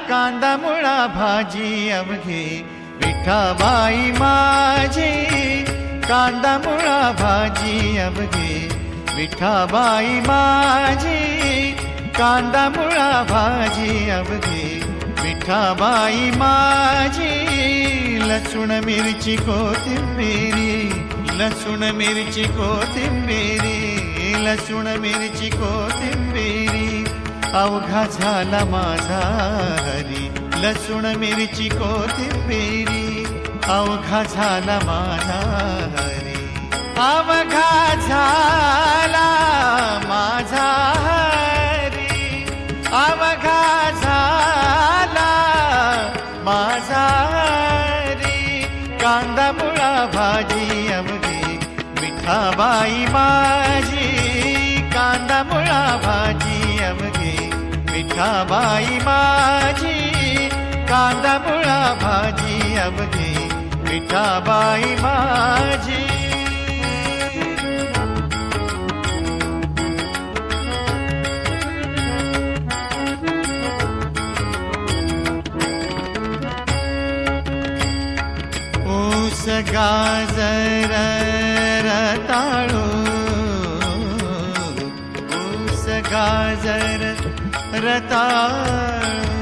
कांदा मुळा भाजी अवघे विठाबाई माझी, कांदा मुळा भाजी अवघे विठाबाई माझी, कांदा मुळा भाजी अवघे विठाबाई माझी. लसूण मिरची कोथिंबिरी, लसूण मिरची कोथिंबिरी, लसूण मिरची कोथिंबिरी अवघा झाला माझा हरी. लसूण मिरची कोथिंबिरी अवघा झाला माझा हरी. अवघा झाला माझा हरी, अवघा झाला माझा हरी. कांदा मुळा भाजी अवघे विठाबाई माझी, कांदा मुळा भाजी अवघे विठाबाई माझी, कांदा मुळा भाजी अवघे विठाबाई माझी. ऊस गाजर रताळू, ऊस गाजर रताळू